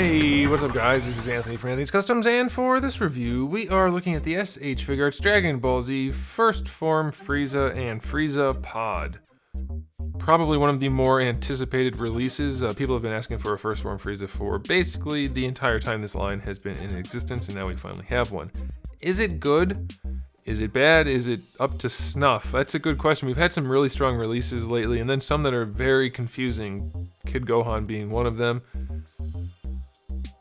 Hey, what's up guys? This is Anthony from Anthony's Customs, and for this review, we are looking at the SH Figuarts Dragon Ball Z First Form FRIEZA and FRIEZA Pod. Probably one of the more anticipated releases. People have been asking for a First Form FRIEZA for basically the entire time this line has been in existence, and now we finally have one. Is it good? Is it bad? Is it up to snuff? That's a good question. We've had some really strong releases lately, and then some that are very confusing, Kid Gohan being one of them.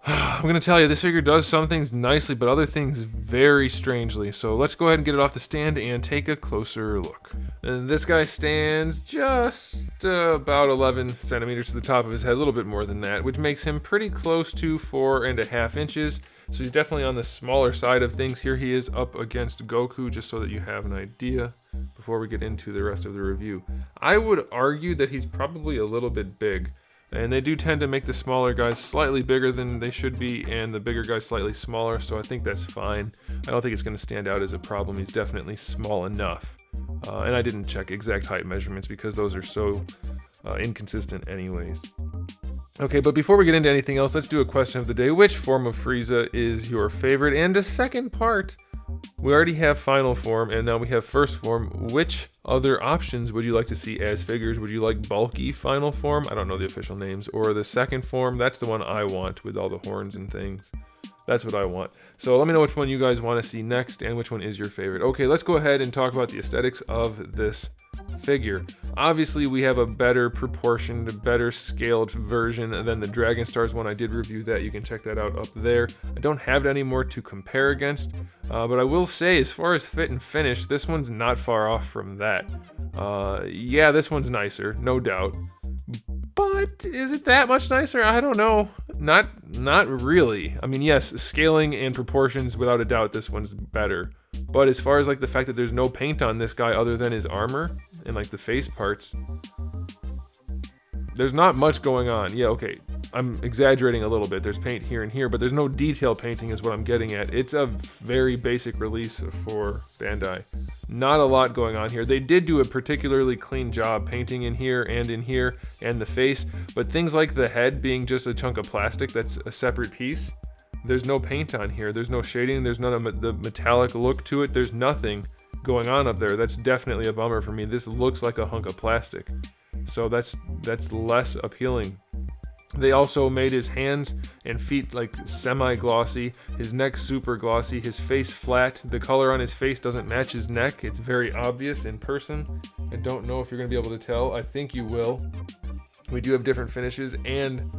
I'm going to tell you, this figure does some things nicely, but other things very strangely. So let's go ahead and get it off the stand and take a closer look. And this guy stands just about 11 centimeters to the top of his head, a little bit more than that, which makes him pretty close to 4.5 inches. So he's definitely on the smaller side of things. Here he is up against Goku, just so that you have an idea before we get into the rest of the review. I would argue that he's probably a little bit big. And they do tend to make the smaller guys slightly bigger than they should be, and the bigger guys slightly smaller, so I think that's fine. I don't think it's going to stand out as a problem. He's definitely small enough. And I didn't check exact height measurements because those are so inconsistent anyways. Okay, but before we get into anything else, let's do a question of the day. Which form of FRIEZA is your favorite? And a second part, we already have final form, and now we have first form. Which other options would you like to see as figures? Would you like bulky final form? I don't know the official names. Or the second form? That's the one I want with all the horns and things. That's what I want. So let me know which one you guys want to see next and which one is your favorite. Okay, let's go ahead and talk about the aesthetics of this figure. Obviously, we have a better proportioned, better scaled version than the Dragon Stars one. I did review that. You can check that out up there. I don't have it anymore to compare against, but I will say, as far as fit and finish, this one's not far off from that. Yeah, this one's nicer, no doubt. But is it that much nicer? I don't know. Not really. I mean, yes, scaling and proportions, without a doubt, this one's better. But as far as like the fact that there's no paint on this guy other than his armor and like the face parts, there's not much going on. Yeah, okay, I'm exaggerating a little bit. There's paint here and here, but there's no detail painting is what I'm getting at. It's a very basic release for Bandai. Not a lot going on here. They did do a particularly clean job painting in here and the face, but things like the head being just a chunk of plastic that's a separate piece, there's no paint on here. There's no shading. There's none of the metallic look to it. There's nothing going on up there. That's definitely a bummer for me. This looks like a hunk of plastic. So that's less appealing. They also made his hands and feet like semi-glossy, his neck super glossy, his face flat. The color on his face doesn't match his neck. It's very obvious in person. I don't know if you're going to be able to tell. I think you will. We do have different finishes and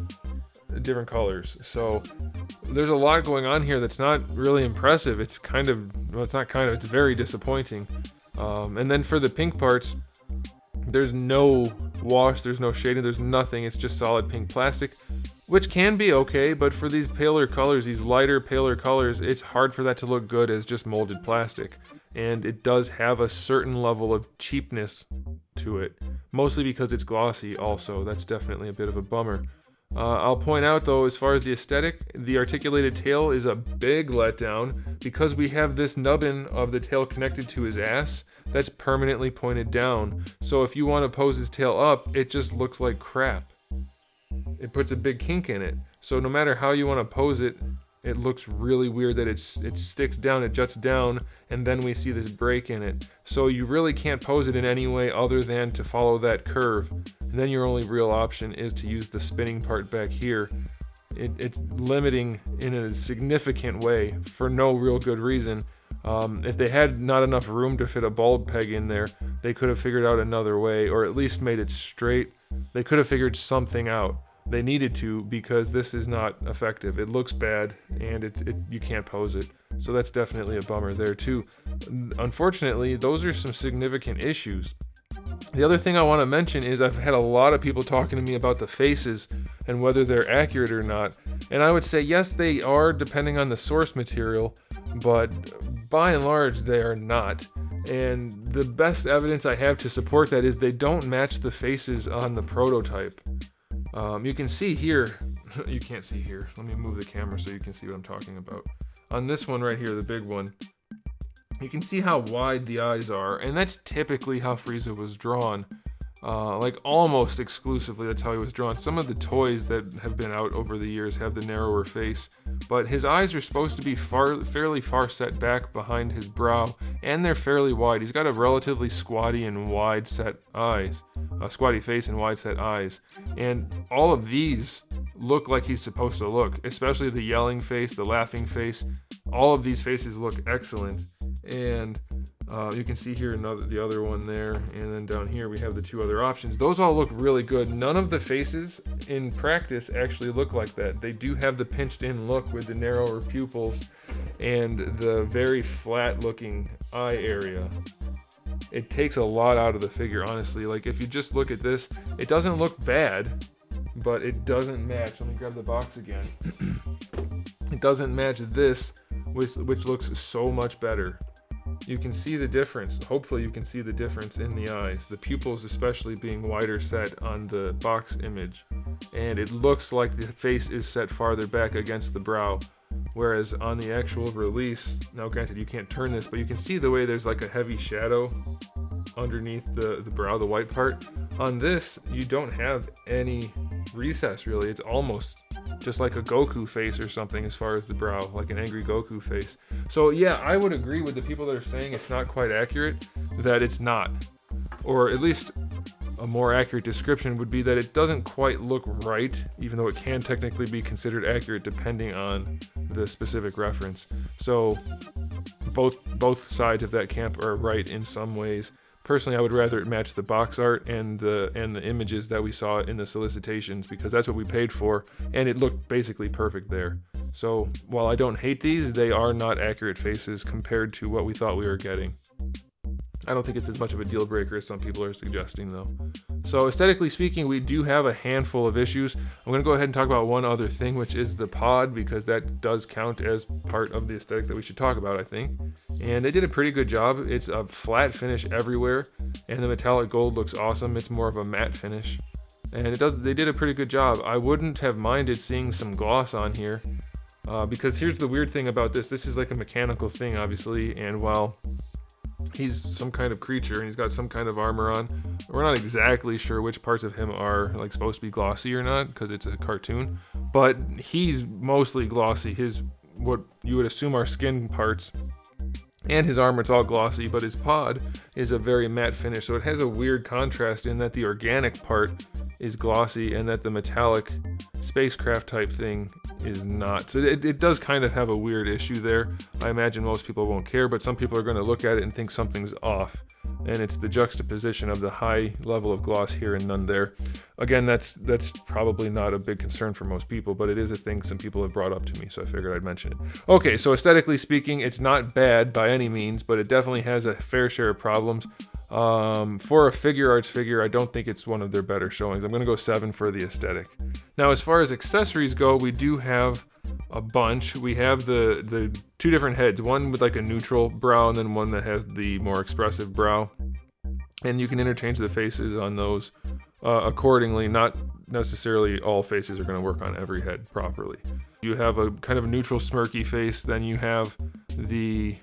different colors. So there's a lot going on here that's not really impressive. It's kind of, well, it's not kind of, it's very disappointing. And then for the pink parts, there's no wash, there's no shading, there's nothing. It's just solid pink plastic, which can be okay, but for these paler colors, these lighter, paler colors, it's hard for that to look good as just molded plastic. And it does have a certain level of cheapness to it, mostly because it's glossy also. That's definitely a bit of a bummer. I'll point out though, as far as the aesthetic, the articulated tail is a big letdown because we have this nubbin of the tail connected to his ass that's permanently pointed down. So if you want to pose his tail up, it just looks like crap. It puts a big kink in it. So no matter how you want to pose it, it looks really weird that it sticks down, it juts down, and then we see this break in it. So you really can't pose it in any way other than to follow that curve. And then your only real option is to use the spinning part back here. It's limiting in a significant way for no real good reason. If they had not enough room to fit a bulb peg in there, they could have figured out another way, or at least made it straight. They could have figured something out. They needed to, because this is not effective. It looks bad, and you can't pose it. So that's definitely a bummer there too. Unfortunately, those are some significant issues. The other thing I want to mention is I've had a lot of people talking to me about the faces and whether they're accurate or not. And I would say yes, they are, depending on the source material, but by and large, they are not. And the best evidence I have to support that is they don't match the faces on the prototype. You can see here, you can't see here. Let me move the camera so you can see what I'm talking about. On this one right here, the big one, you can see how wide the eyes are, and that's typically how FRIEZA was drawn. like almost exclusively. That's how he was drawn. Some of the toys that have been out over the years have the narrower face, but his eyes are supposed to be fairly far set back behind his brow, and they're fairly wide. He's got a relatively squatty and wide set eyes, a squatty face and wide set eyes, and all of these look like he's supposed to look, especially the yelling face, the laughing face. All of these faces look excellent, and you can see here the other one there, and then down here we have the two other options. Those all look really good. None of the faces in practice actually look like that. They do have the pinched in look with the narrower pupils and the very flat looking eye area. It takes a lot out of the figure, honestly. Like, if you just look at this, it doesn't look bad, but it doesn't match. Let me grab the box again. It doesn't match this, which looks so much better. You can see the difference. Hopefully you can see the difference in the eyes, the pupils especially being wider set on the box image, and it looks like the face is set farther back against the brow, whereas on the actual release, now granted you can't turn this, but you can see the way there's like a heavy shadow underneath the brow, the white part. On this, you don't have any recess really. It's almost just like a Goku face or something as far as the brow, like an angry Goku face. So yeah, I would agree with the people that are saying it's not quite accurate, that it's not. Or at least a more accurate description would be that it doesn't quite look right, even though it can technically be considered accurate depending on the specific reference. So both sides of that camp are right in some ways. Personally, I would rather it match the box art and the images that we saw in the solicitations, because that's what we paid for, and it looked basically perfect there. So while I don't hate these, they are not accurate faces compared to what we thought we were getting. I don't think it's as much of a deal breaker as some people are suggesting, though. So aesthetically speaking, we do have a handful of issues. I'm going to go ahead and talk about one other thing, which is the pod, because that does count as part of the aesthetic that we should talk about, I think. And they did a pretty good job. It's a flat finish everywhere, and the metallic gold looks awesome. It's more of a matte finish, and they did a pretty good job. I wouldn't have minded seeing some gloss on here, because here's the weird thing about this. This is like a mechanical thing, obviously, and while he's some kind of creature and he's got some kind of armor on, we're not exactly sure which parts of him are like supposed to be glossy or not, because it's a cartoon, but he's mostly glossy. His, what you would assume are skin parts, and his armor, it's all glossy, but his pod is a very matte finish, so it has a weird contrast in that the organic part is glossy and that the metallic spacecraft type thing is not. So it does kind of have a weird issue there. I imagine most people won't care, but some people are going to look at it and think something's off, and it's the juxtaposition of the high level of gloss here and none there. Again, that's probably not a big concern for most people, but it is a thing some people have brought up to me, so I figured I'd mention it. Okay, so aesthetically speaking, it's not bad by any means, but it definitely has a fair share of problems. For a Figuarts figure, I don't think it's one of their better showings. I'm going to go 7 for the aesthetic. Now, as far as accessories go, we do have a bunch. We have the two different heads, one with like a neutral brow and then one that has the more expressive brow. And you can interchange the faces on those accordingly. Not necessarily all faces are going to work on every head properly. You have a kind of neutral smirky face, then you have the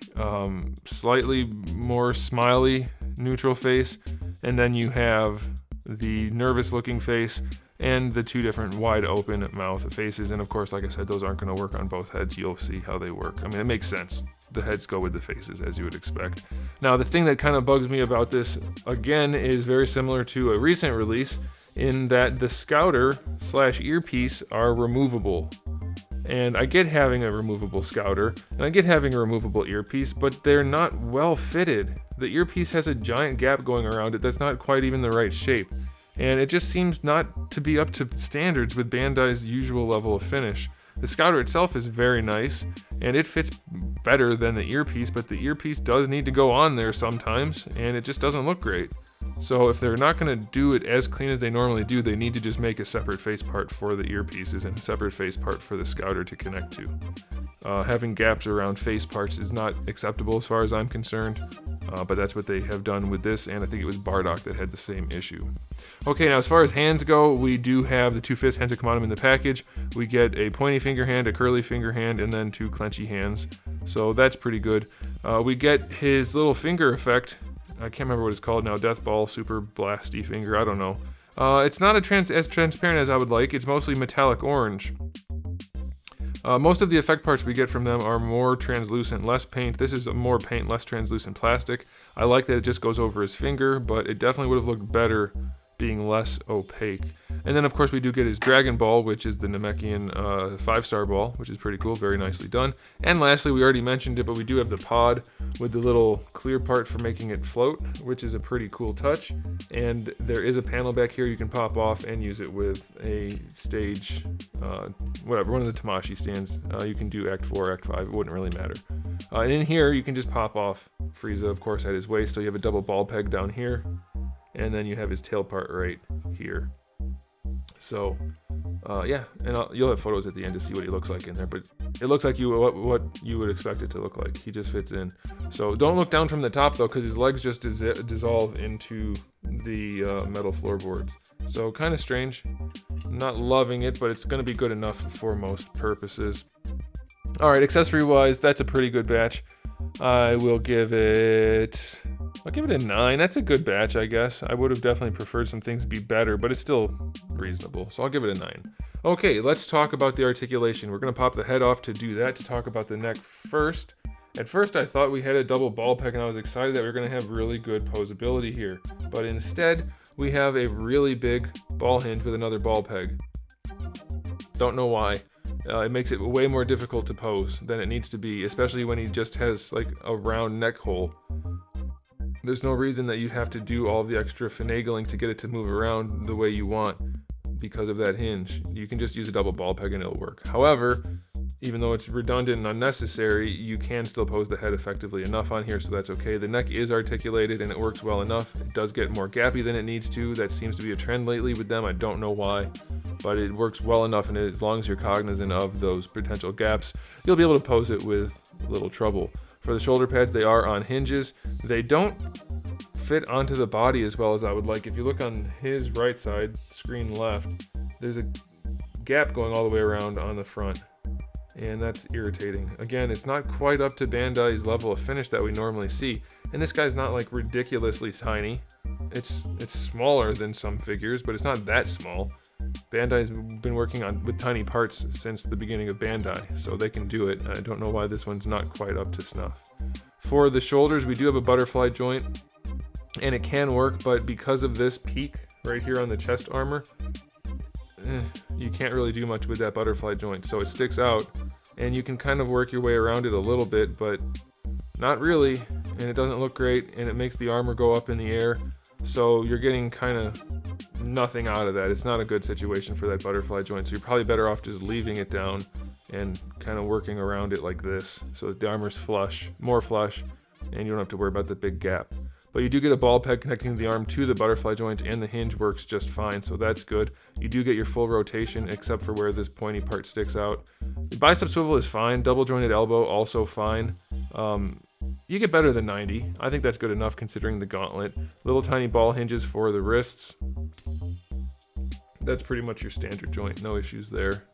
slightly more smiley neutral face, and then you have the nervous looking face and the two different wide open mouth faces. And of course, like I said, those aren't going to work on both heads. You'll see how they work. I mean, it makes sense. The heads go with the faces, as you would expect. Now, the thing that kind of bugs me about this, again, is very similar to a recent release in that the scouter / earpiece are removable. And I get having a removable scouter, and I get having a removable earpiece, but they're not well fitted. The earpiece has a giant gap going around it that's not quite even the right shape. And it just seems not to be up to standards with Bandai's usual level of finish. The scouter itself is very nice, and it fits better than the earpiece, but the earpiece does need to go on there sometimes, and it just doesn't look great. So if they're not going to do it as clean as they normally do, they need to just make a separate face part for the earpieces and a separate face part for the scouter to connect to. Having gaps around face parts is not acceptable as far as I'm concerned, but that's what they have done with this, and I think it was Bardock that had the same issue. Okay, now as far as hands go, we do have the 2 fist hands that come on them in the package. We get a pointy finger hand, a curly finger hand, and then 2 clenchy hands. So that's pretty good. We get his little finger effect I can't remember what it's called now. Death Ball, Super Blasty Finger, I don't know. It's not as transparent as I would like. It's mostly metallic orange. Most of the effect parts we get from them are more translucent, less paint. This is more paint, less translucent plastic. I like that it just goes over his finger, but it definitely would have looked better being less opaque. And then of course we do get his Dragon Ball, which is the Namekian 5-star ball, which is pretty cool, very nicely done. And lastly, we already mentioned it, but we do have the pod with the little clear part for making it float, which is a pretty cool touch. And there is a panel back here you can pop off and use it with a stage, whatever, one of the Tamashii stands. You can do Act 4, Act 5, it wouldn't really matter. And in here you can just pop off Frieza, of course, at his waist, so you have a double ball peg down here. And then you have his tail part right here. So, yeah, and you'll have photos at the end to see what he looks like in there. But it looks like what you would expect it to look like. He just fits in. So don't look down from the top though, because his legs just dissolve into the metal floorboards. So kind of strange. Not loving it, but it's going to be good enough for most purposes. All right, accessory-wise, that's a pretty good batch. I'll give it a 9. That's a good batch, I guess. I would have definitely preferred some things to be better, but it's still reasonable. So I'll give it a 9. Okay, let's talk about the articulation. We're going to pop the head off to do that, to talk about the neck first. At first, I thought we had a double ball peg, and I was excited that we were going to have really good posability here. But instead, we have a really big ball hinge with another ball peg. Don't know why. It makes it way more difficult to pose than it needs to be, especially when he just has like a round neck hole. There's no reason that you have to do all the extra finagling to get it to move around the way you want because of that hinge. You can just use a double ball peg and it'll work. However, even though it's redundant and unnecessary, you can still pose the head effectively enough on here, so that's okay. The neck is articulated and it works well enough. It does get more gappy than it needs to. That seems to be a trend lately with them. I don't know why, but it works well enough, and as long as you're cognizant of those potential gaps, you'll be able to pose it with little trouble. For the shoulder pads, they are on hinges. They don't fit onto the body as well as I would like. If you look on his right side, screen left, there's a gap going all the way around on the front, and that's irritating. Again, it's not quite up to Bandai's level of finish that we normally see, and this guy's not like ridiculously tiny. It's smaller than some figures, but it's not that small. Bandai's been working with tiny parts since the beginning of Bandai, so they can do it. I don't know why this one's not quite up to snuff. For the shoulders, we do have a butterfly joint, and it can work, but because of this peak right here on the chest armor, you can't really do much with that butterfly joint, so it sticks out, and you can kind of work your way around it a little bit, but not really, and it doesn't look great, and it makes the armor go up in the air, so you're getting kind of nothing out of that. It's not a good situation for that butterfly joint, so you're probably better off just leaving it down and kind of working around it like this, so that the armor's flush, more flush, and you don't have to worry about the big gap. But you do get a ball peg connecting the arm to the butterfly joint, and the hinge works just fine, so that's good. You do get your full rotation, except for where this pointy part sticks out. The bicep swivel is fine. Double jointed elbow, also fine. You get better than 90. I think that's good enough considering the gauntlet. Little tiny ball hinges for the wrists. That's pretty much your standard joint, no issues there.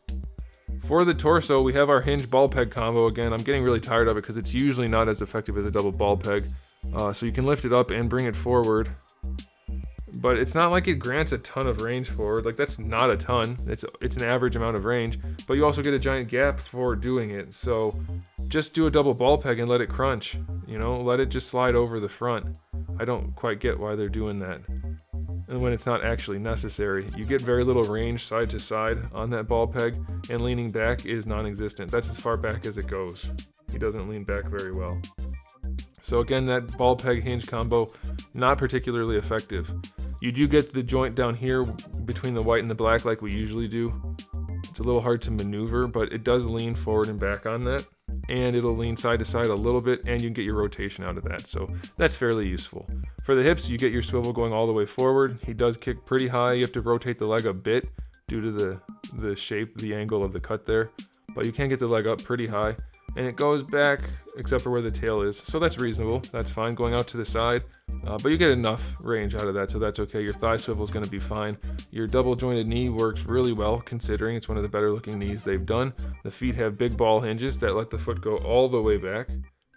For the torso, we have our hinge ball peg combo again. I'm getting really tired of it because it's usually not as effective as a double ball peg. So you can lift it up and bring it forward, but it's not like it grants a ton of range forward. Like, that's not a ton. It's an average amount of range, but you also get a giant gap for doing it. So just do a double ball peg and let it crunch, you know, let it just slide over the front. I don't quite get why they're doing that. And when it's not actually necessary, you get very little range side to side on that ball peg, and leaning back is non-existent. That's as far back as it goes. He doesn't lean back very well. So again, that ball peg hinge combo, not particularly effective. You do get the joint down here between the white and the black like we usually do. It's a little hard to maneuver, but it does lean forward and back on that, and it'll lean side to side a little bit, and you can get your rotation out of that, so that's fairly useful. For the hips, you get your swivel going all the way forward. He does kick pretty high. You have to rotate the leg a bit due to the shape, the angle of the cut there, but you can get the leg up pretty high. And it goes back except for where the tail is, so that's reasonable. That's fine going out to the side, but you get enough range out of that, so that's okay. Your thigh swivel is going to be fine. Your double jointed knee works really well considering it's one of the better looking knees they've done. The feet have big ball hinges that let the foot go all the way back,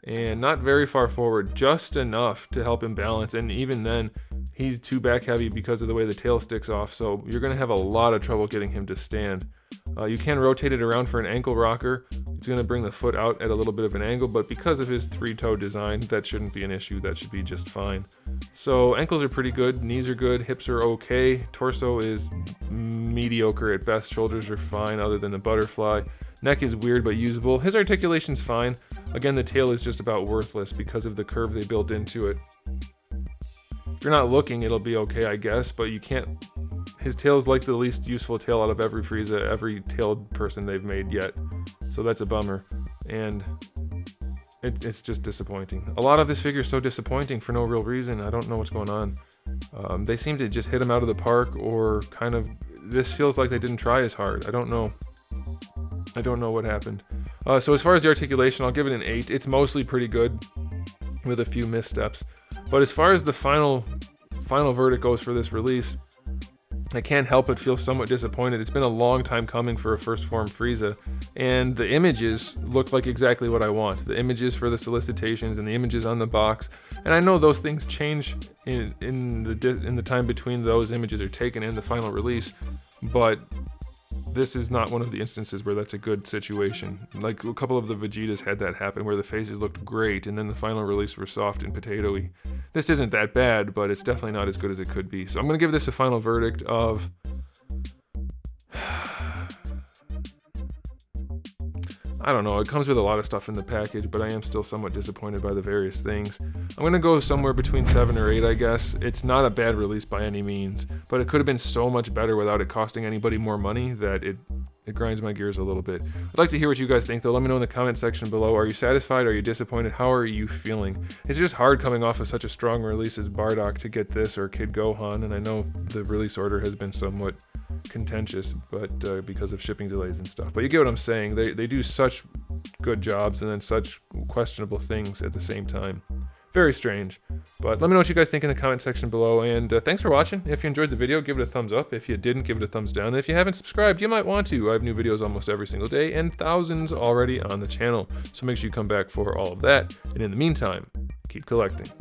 and not very far forward, just enough to help him balance. And even then, he's too back heavy because of the way the tail sticks off, so you're going to have a lot of trouble getting him to stand. You can rotate it around for an ankle rocker. It's going to bring the foot out at a little bit of an angle, but because of his 3-toe design, that shouldn't be an issue. That should be just fine. So ankles are pretty good, knees are good, hips are okay, torso is mediocre at best, shoulders are fine other than the butterfly. Neck is weird but usable. His articulation's fine. Again, the tail is just about worthless because of the curve they built into it. If you're not looking, it'll be okay, I guess, but you can't... His tail's like the least useful tail out of every FRIEZA, every tailed person they've made yet. So that's a bummer. And it's just disappointing. A lot of this figure is so disappointing for no real reason. I don't know what's going on. They seem to just hit him out of the park, or kind of... This feels like they didn't try as hard. I don't know. I don't know what happened. So as far as the articulation, I'll give it an 8. It's mostly pretty good, with a few missteps. But as far as the final verdict goes for this release, I can't help but feel somewhat disappointed. It's been a long time coming for a first form FRIEZA, and the images look like exactly what I want. The images for the solicitations and the images on the box, and I know those things change in the time between those images are taken and the final release, but this is not one of the instances where that's a good situation. Like a couple of the Vegetas had that happen, where the faces looked great and then the final release were soft and potatoey. This isn't that bad, but it's definitely not as good as it could be. So I'm going to give this a final verdict of... I don't know, it comes with a lot of stuff in the package, but I am still somewhat disappointed by the various things. I'm going to go somewhere between 7 or 8, I guess. It's not a bad release by any means, but it could have been so much better without it costing anybody more money that it grinds my gears a little bit. I'd like to hear what you guys think, though. Let me know in the comment section below. Are you satisfied? Are you disappointed? How are you feeling? It's just hard coming off of such a strong release as Bardock to get this, or Kid Gohan, and I know the release order has been somewhat contentious, but because of shipping delays and stuff. But you get what I'm saying. They do such good jobs and then such questionable things at the same time. Very strange. But let me know what you guys think in the comment section below, and thanks for watching. If you enjoyed the video, give it a thumbs up. If you didn't, give it a thumbs down. And if you haven't subscribed, you might want to. I have new videos almost every single day, and thousands already on the channel. So make sure you come back for all of that. And in the meantime, keep collecting.